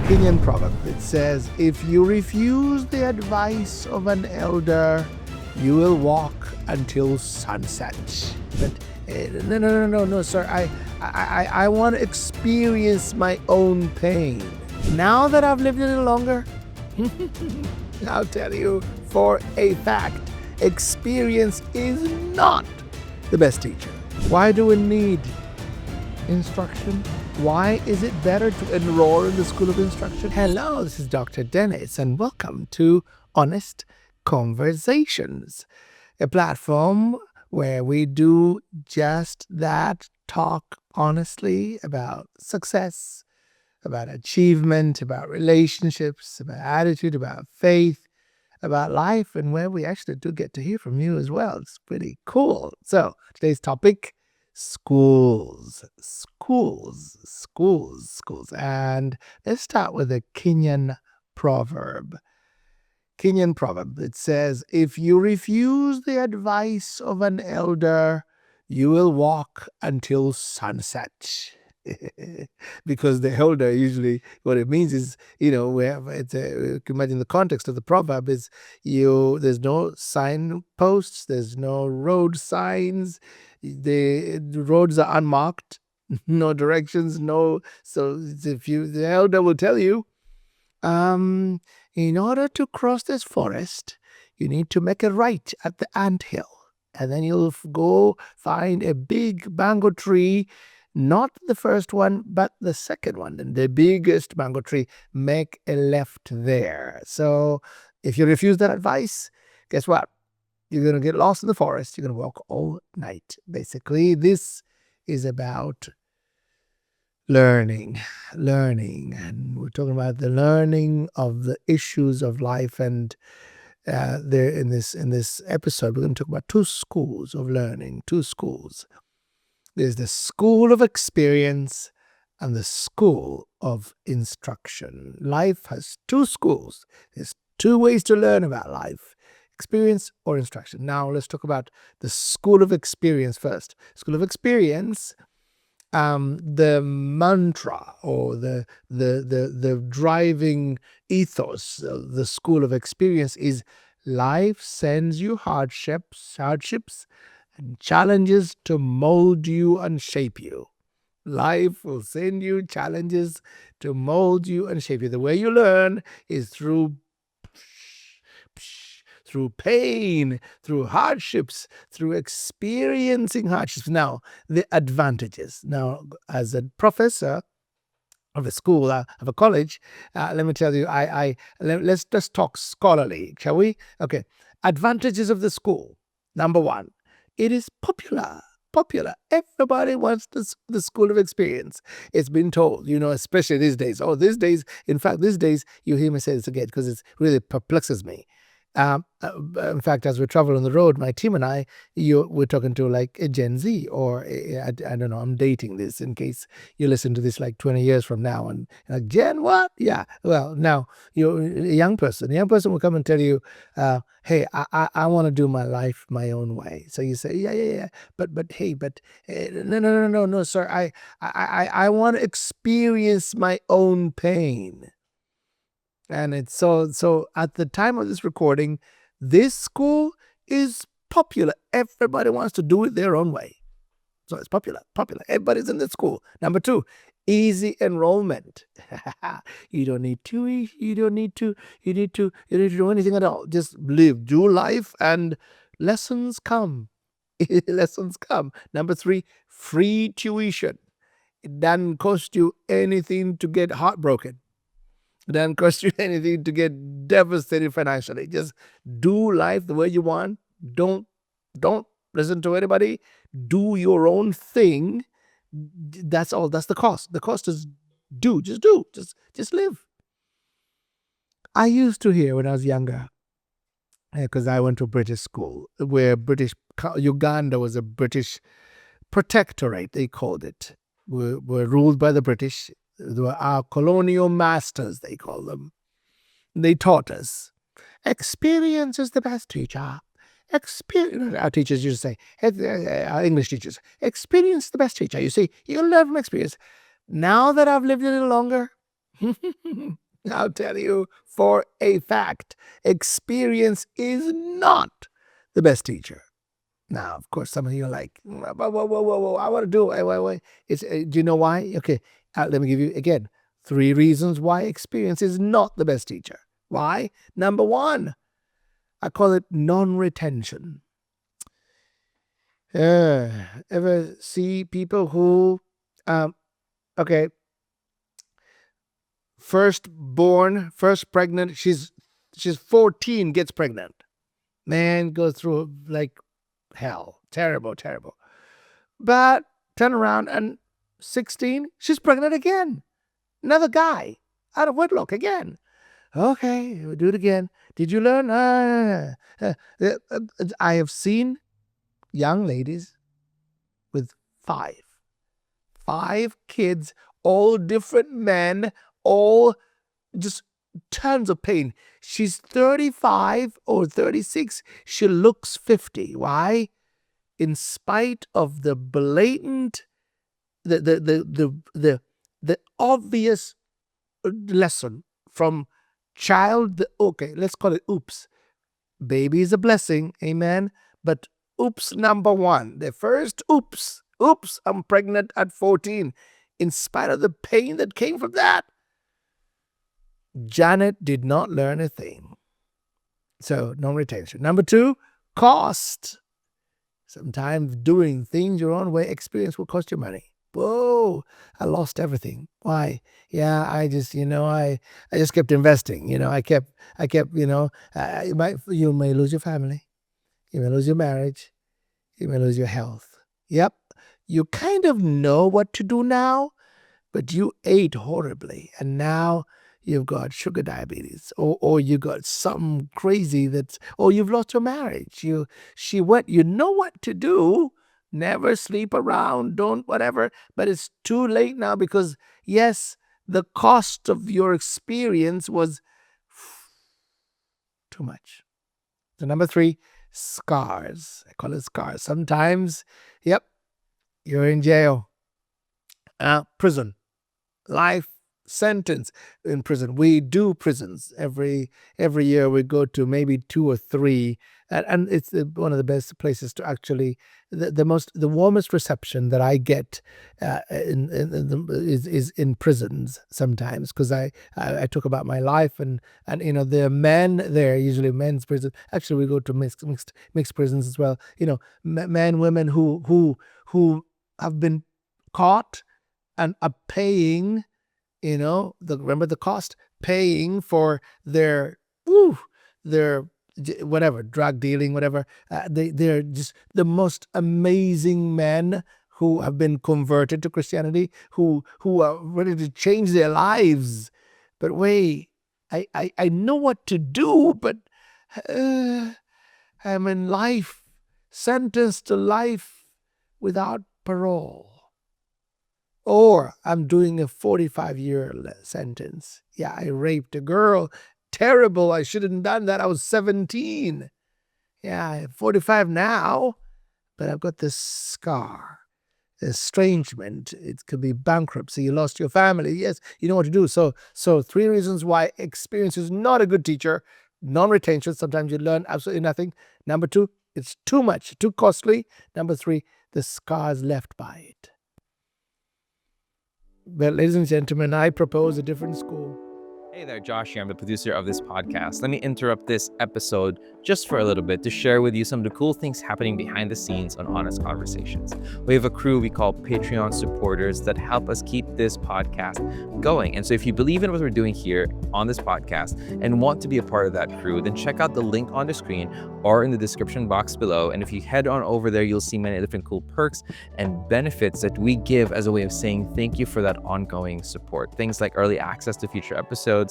Kenyan proverb. It says, if you refuse the advice of an elder, you will walk until sunset. But no, sir. I want to experience my own pain. Now that I've lived a little longer, I'll tell you for a fact, experience is not the best teacher. Why do we need instruction? Why is it better to enroll in the School of Instruction? Hello, this is Dr. Dennis, and welcome to Honest Conversations, a platform where we do just that, talk honestly about success, about achievement, about relationships, about attitude, about faith, about life, and where we actually do get to hear from you as well. It's pretty cool. So today's topic, schools. And let's start with a Kenyan proverb. It says, if you refuse the advice of an elder, you will walk until sunset. Because the elder, usually what it means is, imagine the context of the proverb is there's no signposts, there's no road signs, the roads are unmarked, no directions, so the elder will tell you, in order to cross this forest, you need to make a right at the anthill, and then you'll go find a big mango tree, not the first one, but the second one, and the biggest mango tree. Make a left there. So if you refuse that advice, guess what? You're going to get lost in the forest. You're going to walk all night. Basically, this is about learning, and we're talking about the learning of the issues of life. And there in this episode, we're going to talk about two schools of learning. Two schools. There's the school of experience and the school of instruction. Life has two schools. There's two ways to learn about life: experience or instruction. Now let's talk about the school of experience first. School of experience. The mantra or the driving ethos of the school of experience is life sends you hardships and challenges to mold you and shape you. Life will send you challenges to mold you and shape you. The way you learn is through pain, through hardships, through experiencing hardships. Now, the advantages. Now, as a professor of a school, of a college, let me tell you, let's just talk scholarly, shall we? Okay. Advantages of the school. Number one, it is popular. Everybody wants the school of experience. It's been told, especially these days. These days, you hear me say this again because it really perplexes me. In fact, as we travel on the road, my team and I, we're talking to like a Gen Z, or I don't know, I'm dating this in case you listen to this like 20 years from now, and like, Gen what? Yeah. Well, now you're a young person. A young person will come and tell you, hey, I want to do my life my own way. So you say, yeah. But no, sir. I want to experience my own pain. And it's so at the time of this recording, this school is popular. Everybody wants to do it their own way. So it's popular. Everybody's in the school. Number two, easy enrollment. You don't need tuition. You don't need to do anything at all. Just do life, and lessons come. Lessons come. Number three, free tuition. It doesn't cost you anything to get heartbroken. It doesn't cost you anything to get devastated financially. Just do life the way you want. Don't listen to anybody. Do your own thing. That's all. That's the cost. The cost is do. Just live. I used to hear when I was younger, because I went to a British school where Uganda was a British protectorate, they called it. Were ruled by the British. They were our colonial masters, they call them. They taught us, experience is the best teacher. Our teachers used to say, our English teachers, experience is the best teacher. You see, you'll learn from experience. Now that I've lived a little longer, I'll tell you for a fact, experience is not the best teacher. Now, of course, some of you are like, whoa, whoa, whoa, whoa, whoa, I want to do it. Wait. Do you know why? Okay, let me give you, again, 3 reasons why experience is not the best teacher. Why? Number 1, I call it non-retention. Ever see people who, okay, first pregnant, she's 14, gets pregnant. Man goes through like hell. Terrible. But turn around and 16, she's pregnant again. Another guy out of wedlock again. Okay, we'll do it again. Did you learn? I have seen young ladies with 5 kids, all different men, all just tons of pain. She's 35 or 36. She looks 50. Why? In spite of the blatant, the obvious lesson from child. Okay, let's call it oops. Baby is a blessing, amen. But oops number 1, the first oops, I'm pregnant at 14. In spite of the pain that came from that, Janet did not learn a thing. So, no retention. Number 2, cost. Sometimes doing things your own way, experience will cost you money. Whoa, I lost everything. Why? Yeah, I just, I just kept investing. I kept, you may lose your family. You may lose your marriage. You may lose your health. Yep. You kind of know what to do now, but you ate horribly. And now you've got sugar diabetes, or you got something crazy or you've lost your marriage. You know what to do. Never sleep around, don't whatever, but it's too late now because, yes, the cost of your experience was too much. So number 3, scars. I call it scars. Sometimes, yep, you're in jail, prison, life sentence in prison. We do prisons every year. We go to maybe 2 or 3, and it's one of the best places to actually the warmest reception that I get is in prisons sometimes, because I talk about my life and there are men there, usually men's prison. Actually, we go to mixed prisons as well. Men, women who have been caught and are paying. Remember the cost? Paying for their whatever, drug dealing, whatever. They're just the most amazing men who have been converted to Christianity, who are ready to change their lives. But wait, I know what to do, but I'm in life, sentenced to life without parole. Or I'm doing a 45-year sentence. Yeah, I raped a girl. Terrible. I shouldn't have done that. I was 17. Yeah, I'm 45 now, but I've got this scar, estrangement. It could be bankruptcy. You lost your family. Yes, you know what to do. So 3 reasons why experience is not a good teacher. Non-retention. Sometimes you learn absolutely nothing. Number 2, it's too much, too costly. Number 3, the scars left by it. Well, ladies and gentlemen, I propose a different school. Hey there, Josh here. I'm the producer of this podcast. Let me interrupt this episode just for a little bit to share with you some of the cool things happening behind the scenes on Honest Conversations. We have a crew we call Patreon supporters that help us keep this podcast going. And so if you believe in what we're doing here on this podcast and want to be a part of that crew, then check out the link on the screen or in the description box below. And if you head on over there, you'll see many different cool perks and benefits that we give as a way of saying thank you for that ongoing support. Things like early access to future episodes,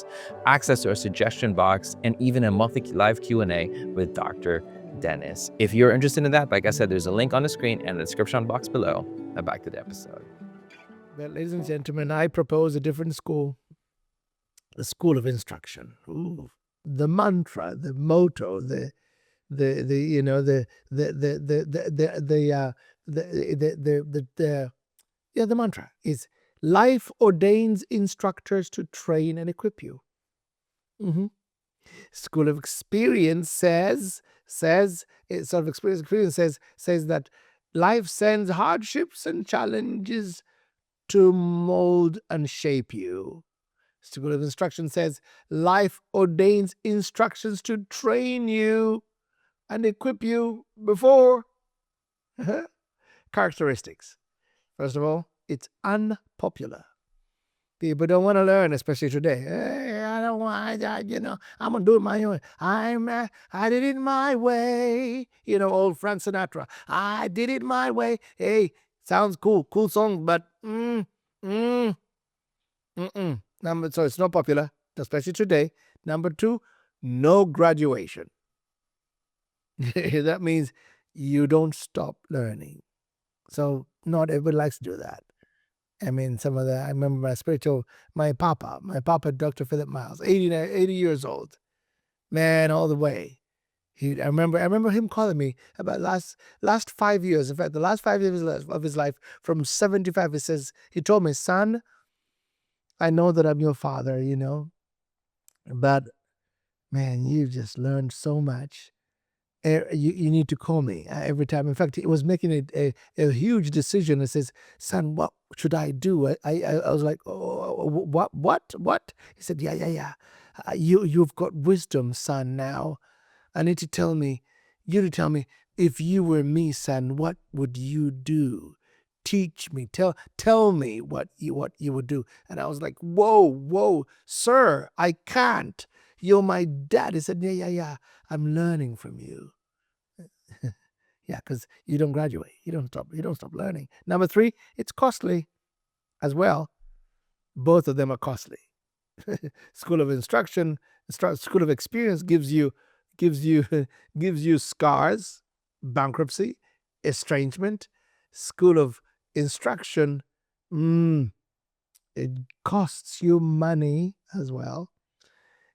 access to our suggestion box, and even a monthly live Q&A with Dr. Dennis. If you're interested in that, like I said, there's a link on the screen and the description box below. Now back to the episode. Well, ladies and gentlemen, I propose a different school. The school of instruction. Ooh. The mantra, the motto, the mantra is Life ordains instructors to train and equip you. Mhm. School of Experience experience says that life sends hardships and challenges to mold and shape you. School of Instruction says life ordains instructions to train you and equip you before. Characteristics. First of all, it's unpopular. People don't want to learn, especially today. Hey, I don't want that, I'm gonna do it my own. I did it my way. Old Frank Sinatra. I did it my way. Hey, sounds cool song, but mm, so it's not popular, especially today. Number two, no graduation. That means you don't stop learning. So not everybody likes to do that. I mean, I remember my papa, Dr. Philip Miles, 80 years old, man, all the way. I remember him calling me about last 5 years. In fact, the last 5 years of his life, from 75, he told me, son, I know that I'm your father, but man, you've just learned so much. You need to call me every time. In fact, he was making a huge decision. He says, son, what should I do? I was like, oh, what? He said, yeah. You've got wisdom, son, now. You to tell me, if you were me, son, what would you do? Teach me, tell me what you would do. And I was like, whoa, sir, I can't. You're my dad. He said, yeah. I'm learning from you. Yeah, because you don't graduate. You don't stop learning. Number three, it's costly as well. Both of them are costly. School of Instruction, School of Experience gives you scars, bankruptcy, estrangement. School of Instruction, it costs you money as well.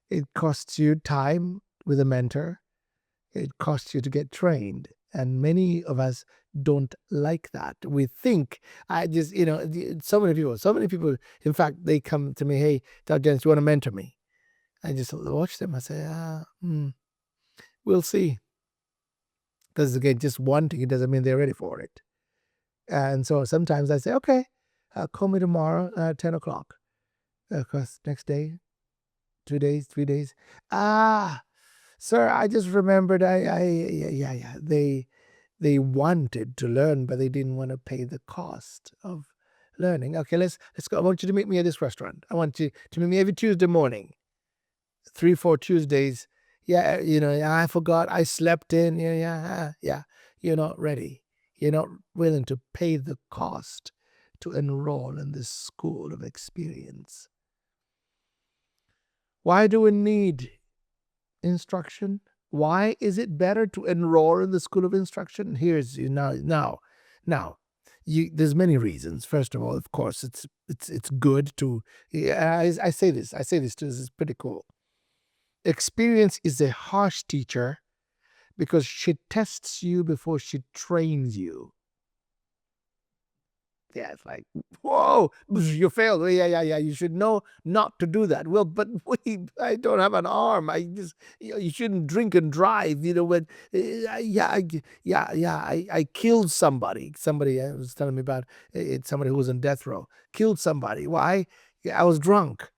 It costs you time with a mentor. It costs you to get trained. And many of us don't like that. We think, so many people, in fact, they come to me, hey, Dr. Jens, do you want to mentor me? I just watch them. I say, we'll see. Because again, just wanting it doesn't mean they're ready for it. And so sometimes I say, okay, call me tomorrow at 10 o'clock. Of course, next day, 2 days, 3 days. Sir, I just remembered. Yeah. They wanted to learn, but they didn't want to pay the cost of learning. Okay, let's go. I want you to meet me at this restaurant. I want you to meet me every Tuesday morning. 3-4 Tuesdays. Yeah, I forgot. I slept in. Yeah. You're not ready. You're not willing to pay the cost to enroll in this School of Experience. Why do we need instruction? Why is it better to enroll in the School of Instruction? Here's now. There's many reasons. First of all, of course, it's good to. I say this. This is pretty cool. Experience is a harsh teacher because she tests you before she trains you. Yeah, it's like, whoa, you failed. Yeah. You should know not to do that. Well, but I don't have an arm. You shouldn't drink and drive. When, I killed somebody. Somebody was telling me about it. Somebody who was on death row killed somebody. Why? I was drunk.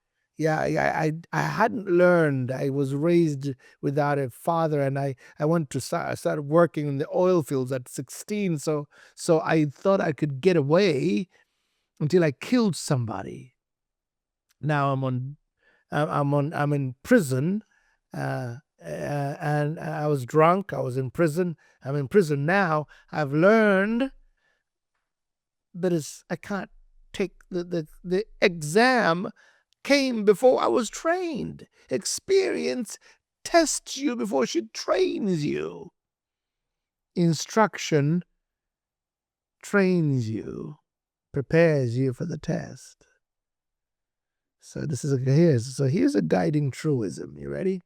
I hadn't learned. I was raised without a father, and I went to I started working in the oil fields at 16. So I thought I could get away until I killed somebody. Now I'm in prison, and I was drunk. I was in prison. I'm in prison now. I've learned, but I can't take the exam. Came before I was trained. Experience tests you before she trains you. Instruction trains you, prepares you for the test. So here's a guiding truism. You ready?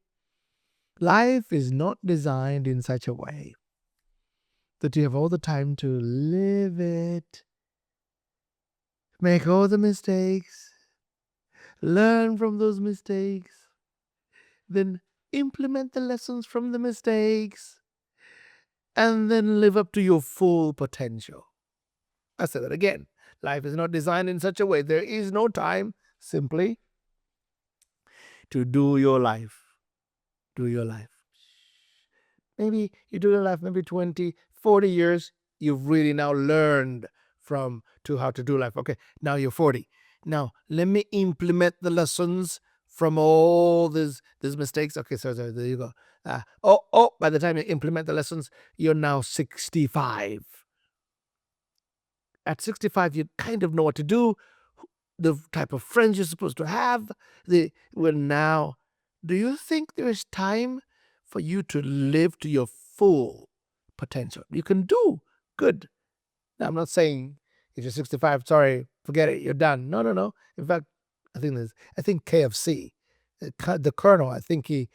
Life is not designed in such a way that you have all the time to live it. Make all the mistakes, learn from those mistakes, then implement the lessons from the mistakes, and then live up to your full potential. I say that again. Life is not designed in such a way. There is no time simply to do your life. Do your life. Maybe you do your life, maybe 20, 40 years. You've really now learned from to how to do life. Okay, now you're 40. Now let me implement the lessons from all these mistakes. Okay, so there you go. By the time you implement the lessons, you're now 65. At 65, you kind of know what to do, the type of friends you're supposed to have. Now, do you think there is time for you to live to your full potential? You can do good. Now, I'm not saying if you're 65, sorry, forget it, you're done. No, no, no. In fact, I think KFC, the Colonel, I think he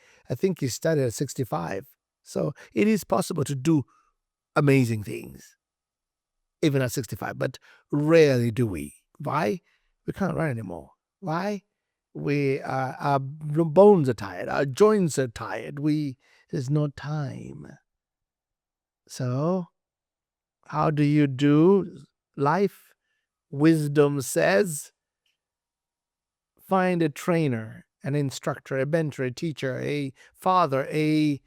started at 65. So it is possible to do amazing things even at 65, but rarely do we. Why? We can't run anymore. Why? Our bones are tired, our joints are tired. There's no time. So, how do you do life? Wisdom says, find a trainer, an instructor, a mentor, a teacher, a father, a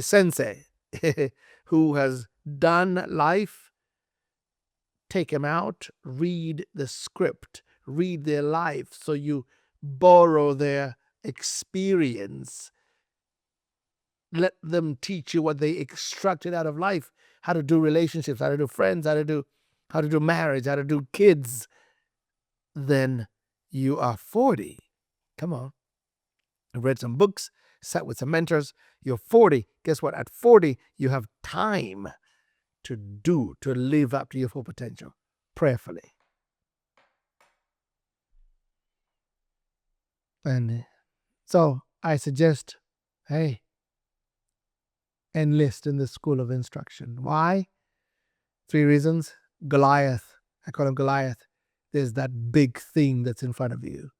sensei who has done life. Take them out, read the script, read their life, so you borrow their experience. Let them teach you what they extracted out of life, how to do relationships, how to do friends, how to do marriage, how to do kids. Then you are 40. Come on. I've read some books, sat with some mentors. You're 40. Guess what? At 40, you have time to live up to your full potential, prayerfully. And so I suggest, hey, enlist in the school of instruction. Why? 3 reasons. Goliath, I call him Goliath. There's that big thing that's in front of you.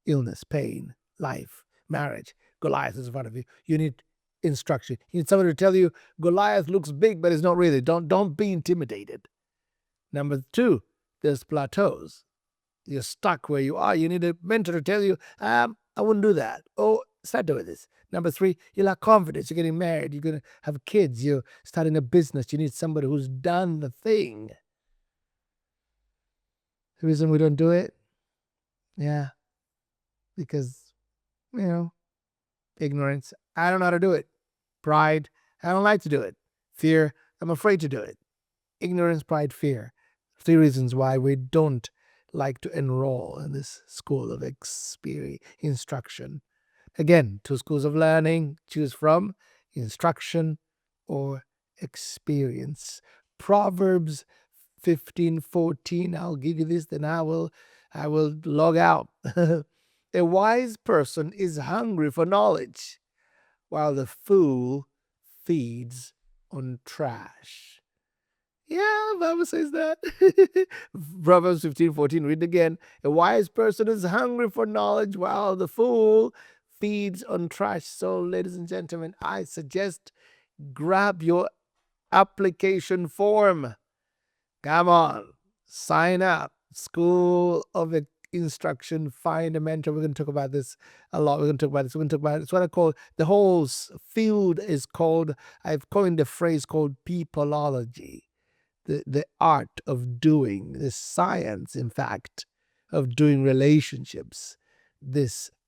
Illness, pain, life, marriage. Goliath is in front of you. You need instruction. You need somebody to tell you Goliath looks big, but it's not really. Don't be intimidated. Number 2, there's plateaus. You're stuck where you are. You need a mentor to tell you, I wouldn't do that. Oh, start doing this. Number 3, you lack confidence. You're getting married. You're going to have kids. You're starting a business. You need somebody who's done the thing. The reason we don't do it? Yeah. Because, ignorance. I don't know how to do it. Pride. I don't like to do it. Fear. I'm afraid to do it. Ignorance, pride, fear. 3 reasons why we don't like to enroll in this school of instruction. Again, 2 schools of learning. Choose from instruction or experience. Proverbs 15:14. I'll give you this, then I will log out. A wise person is hungry for knowledge, while the fool feeds on trash. Yeah, the Bible says that. Proverbs 15:14. Read again. A wise person is hungry for knowledge, while the fool feeds on trash. So, ladies and gentlemen, I suggest grab your application form. Come on, sign up. School of Instruction, find a mentor. We're going to talk about this a lot. We're going to talk about it's what I call the whole field is called, I've coined the phrase called peopleology. The art of doing, the science, in fact, of doing relationships.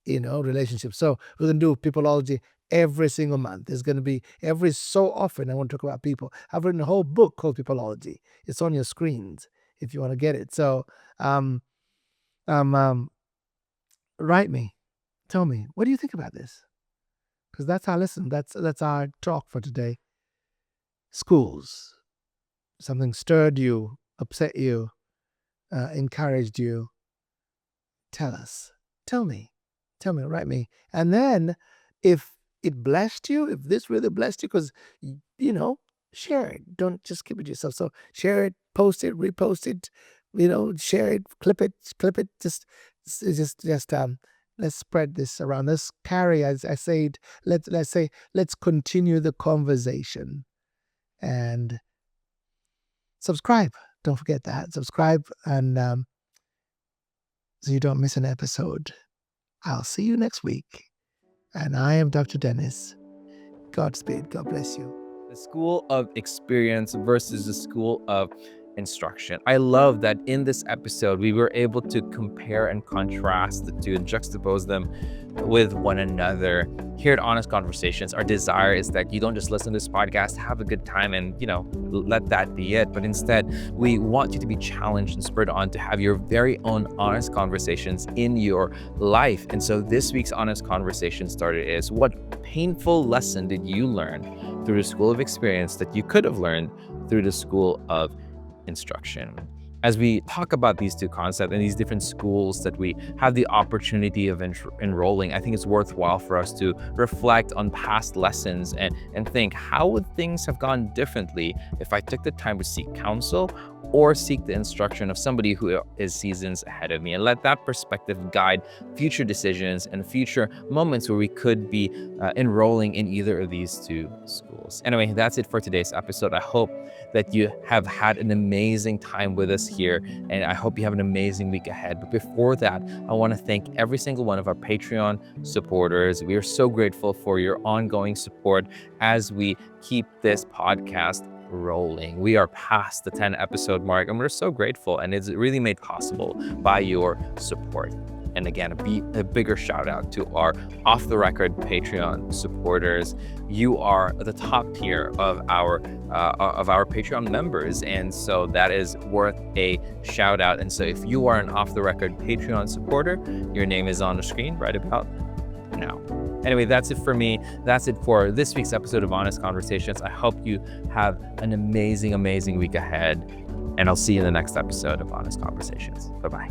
Relationships. So we're going to do peopleology every single month. There's going to be every so often I want to talk about people. I've written a whole book called Peopleology. It's on your screens if you want to get it. So write me. Tell me, what do you think about this? Because that's our lesson. That's our talk for today. Schools. Something stirred you, upset you, encouraged you. Tell us. Tell me, write me. And then if it blessed you, if this really blessed you, because, share it. Don't just keep it to yourself. So share it, post it, repost it, share it, clip it, just let's spread this around. Let's carry, as I said, let's continue the conversation. And subscribe. Don't forget that. Subscribe, and so you don't miss an episode. I'll see you next week. And I am Dr. Dennis. Godspeed. God bless you. The school of experience versus the school of instruction. I love that in this episode, we were able to compare and contrast the two and juxtapose them with one another. Here at Honest Conversations, our desire is that you don't just listen to this podcast, have a good time, and let that be it. But instead, we want you to be challenged and spurred on to have your very own honest conversations in your life. And so this week's Honest Conversation starter is: what painful lesson did you learn through the school of experience that you could have learned through the school of instruction? As we talk about these two concepts and these different schools that we have the opportunity of enrolling, I think it's worthwhile for us to reflect on past lessons and think, how would things have gone differently if I took the time to seek counsel or seek the instruction of somebody who is seasons ahead of me, and let that perspective guide future decisions and future moments where we could be enrolling in either of these two schools. Anyway, that's it for today's episode. I hope that you have had an amazing time with us here, and I hope you have an amazing week ahead. But before that, I want to thank every single one of our Patreon supporters. We are so grateful for your ongoing support as we keep this podcast rolling. We are past the 10 episode mark, and we're so grateful, and it's really made possible by your support. And again, a bigger shout out to our off the record Patreon supporters. You are the top tier of our Patreon members, and so that is worth a shout out. And so if you are an off the record Patreon supporter, your name is on the screen right about now. Anyway, that's it for me. That's it for this week's episode of Honest Conversations. I hope you have an amazing, amazing week ahead, and I'll see you in the next episode of Honest Conversations. Bye-bye.